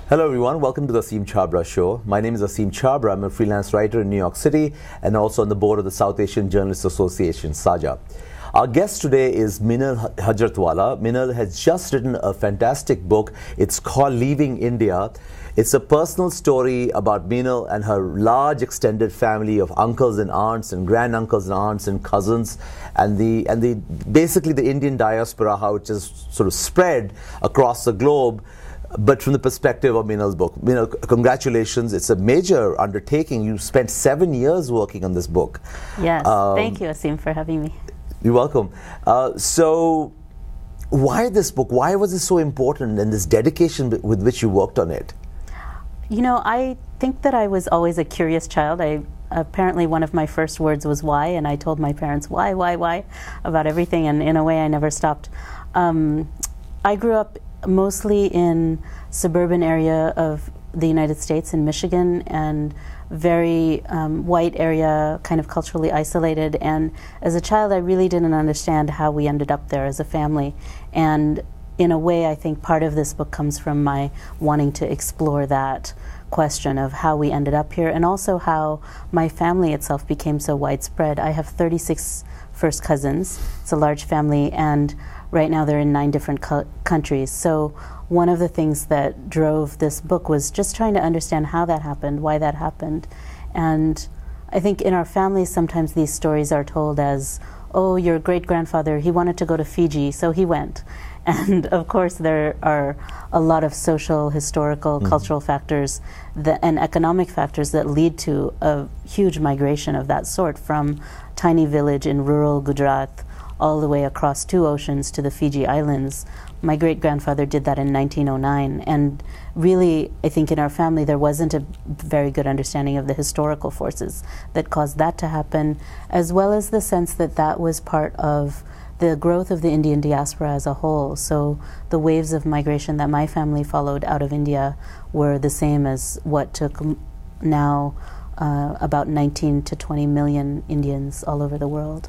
Hello everyone, welcome to the Aseem Chhabra Show. My name is Aseem Chhabra. I'm a freelance writer in New York City and also on the board of the South Asian Journalists Association, SAJA. Our guest today is Minal Hajratwala. Minal has just written a fantastic book. It's called Leaving India. It's a personal story about Minal and her large extended family of uncles and aunts and granduncles and aunts and cousins, and basically the Indian diaspora, how it just sort of spread across the globe. But from the perspective of Minal's book. Minal, congratulations. It's a major undertaking. You spent 7 years working on this book. Yes. Thank you, Aseem, for having me. You're welcome. So why this book? Why was it so important and this dedication with which you worked on it? You know, I think that I was always a curious child. Apparently one of my first words was why, and I told my parents why, about everything, and in a way I never stopped. I grew up mostly in suburban area of the United States in Michigan, and very white area, kind of culturally isolated. And as a child, I really didn't understand how we ended up there as a family. And in a way, I think part of this book comes from my wanting to explore that question of how we ended up here, and also how my family itself became so widespread. I have 36 first cousins. It's a large family, and right now they're in 9 different countries. So one of the things that drove this book was just trying to understand how that happened, why that happened. And I think in our families sometimes these stories are told as, oh, your great-grandfather, he wanted to go to Fiji, so he went. And of course there are a lot of social, historical, cultural factors and economic factors that lead to a huge migration of that sort, from tiny village in rural Gujarat all the way across 2 oceans to the Fiji Islands. My great-grandfather did that in 1909, and really, I think in our family there wasn't a very good understanding of the historical forces that caused that to happen, as well as the sense that that was part of the growth of the Indian diaspora as a whole. So the waves of migration that my family followed out of India were the same as what took now about 19 to 20 million Indians all over the world.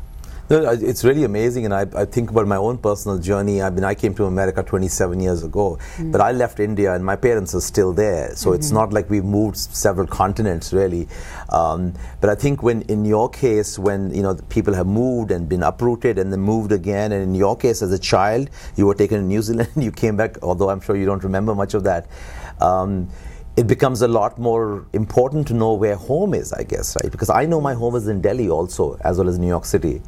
No, it's really amazing, and I think about my own personal journey. I came to America 27 years ago, but I left India and my parents are still there, so it's not like we've moved several continents really. But I think in your case, when people have moved and been uprooted and then moved again, and in your case as a child, you were taken to New Zealand, you came back, although I'm sure you don't remember much of that. It becomes a lot more important to know where home is, I guess, right? Because I know my home is in Delhi also, as well as New York City.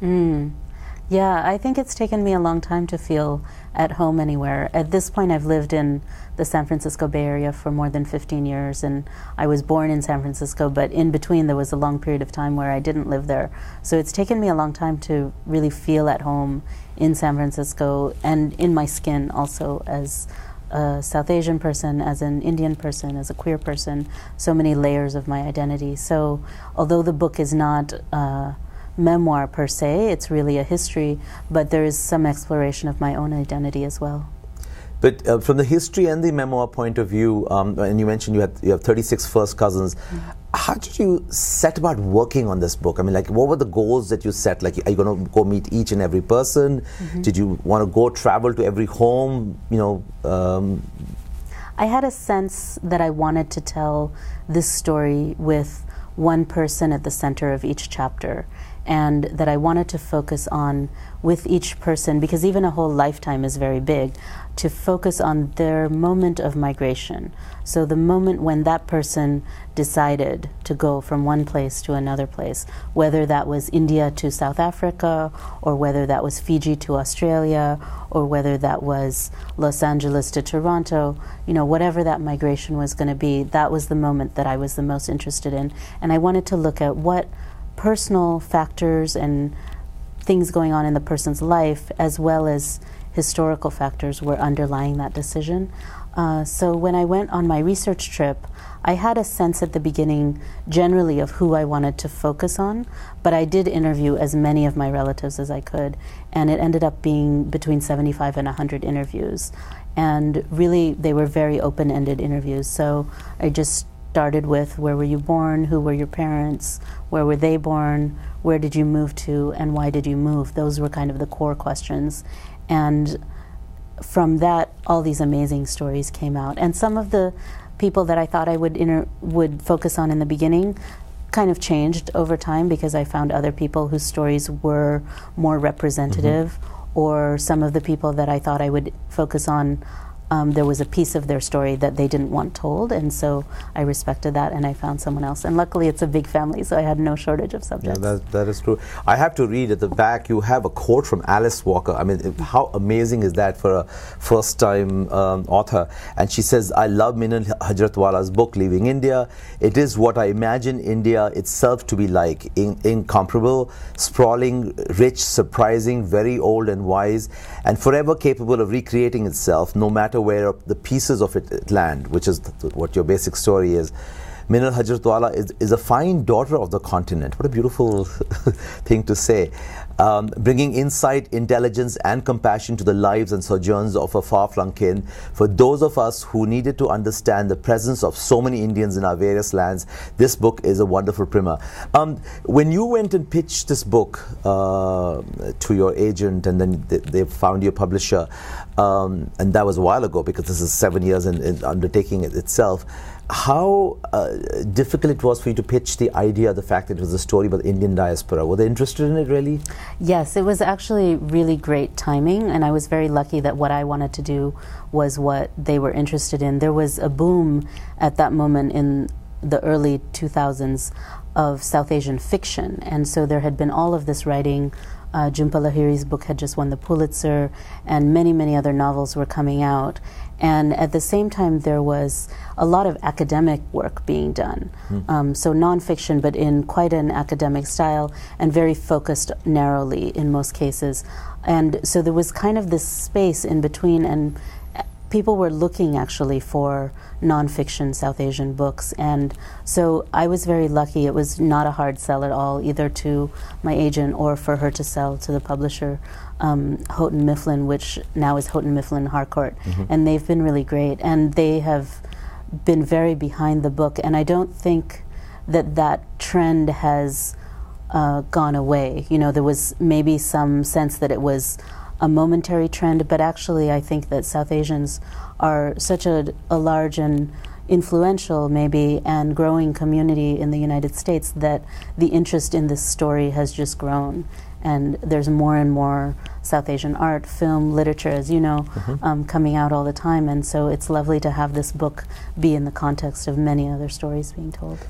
Yeah, I think it's taken me a long time to feel at home anywhere. At this point, I've lived in the San Francisco Bay Area for more than 15 years, and I was born in San Francisco, but in between there was a long period of time where I didn't live there. So it's taken me a long time to really feel at home in San Francisco, and in my skin also, as a South Asian person, as an Indian person, as a queer person, so many layers of my identity. So although the book is not a memoir per se, it's really a history, but there is some exploration of my own identity as well. But from the history and the memoir point of view, and you mentioned you have 36 first cousins, how did you set about working on this book? I mean, like, what were the goals that you set? Like, are you going to go meet each and every person? Did you want to go travel to every home? I had a sense that I wanted to tell this story with one person at the center of each chapter, and that I wanted to focus on with each person, because even a whole lifetime is very big, to focus on their moment of migration. So the moment when that person decided to go from one place to another place, whether that was India to South Africa, or whether that was Fiji to Australia, or whether that was Los Angeles to Toronto, whatever that migration was going to be, that was the moment that I was the most interested in. And I wanted to look at what personal factors and things going on in the person's life, as well as historical factors, were underlying that decision. So when I went on my research trip, I had a sense at the beginning generally of who I wanted to focus on, but I did interview as many of my relatives as I could, and it ended up being between 75 and 100 interviews. And really, they were very open-ended interviews. So I just started with, where were you born, who were your parents, where were they born, where did you move to, and why did you move? Those were kind of the core questions. And from that, all these amazing stories came out. And some of the people that I thought I would focus on in the beginning kind of changed over time, because I found other people whose stories were more representative, or some of the people that I thought I would focus on, there was a piece of their story that they didn't want told, and so I respected that, and I found someone else. And luckily it's a big family, so I had no shortage of subjects. Yeah, that is true. I have to read at the back, you have a quote from Alice Walker. I mean, how amazing is that for a first-time author? And she says, I love Minal Hajratwala's book, Leaving India. It is what I imagine India itself to be like, incomparable, sprawling, rich, surprising, very old and wise, and forever capable of recreating itself, no matter where the pieces of it land, which is what your basic story is. Minal Hajratwala is a fine daughter of the continent. What a beautiful thing to say. Bringing insight, intelligence, and compassion to the lives and sojourns of a far-flung kin. For those of us who needed to understand the presence of so many Indians in our various lands, this book is a wonderful primer. When you went and pitched this book to your agent, and then they found your publisher, and that was a while ago, because this is 7 years in undertaking it itself, how difficult it was for you to pitch the idea, the fact that it was a story about the Indian diaspora? Were they interested in it, really? Yes, it was actually really great timing, and I was very lucky that what I wanted to do was what they were interested in. There was a boom at that moment in the early 2000s of South Asian fiction, and so there had been all of this writing. Jhumpa Lahiri's book had just won the Pulitzer, and many, many other novels were coming out. And at the same time, there was a lot of academic work being done. So nonfiction, but in quite an academic style, and very focused narrowly in most cases. And so there was kind of this space in between, and people were looking actually for nonfiction South Asian books, and so I was very lucky. It was not a hard sell at all, either to my agent or for her to sell to the publisher, Houghton Mifflin, which now is Houghton Mifflin Harcourt, and they've been really great, and they have been very behind the book, and I don't think that that trend has gone away. You know, there was maybe some sense that it was a momentary trend, but actually I think that South Asians are such a large and influential, maybe, and growing community in the United States that the interest in this story has just grown. And there's more and more South Asian art, film, literature, as you know, coming out all the time. And so it's lovely to have this book be in the context of many other stories being told.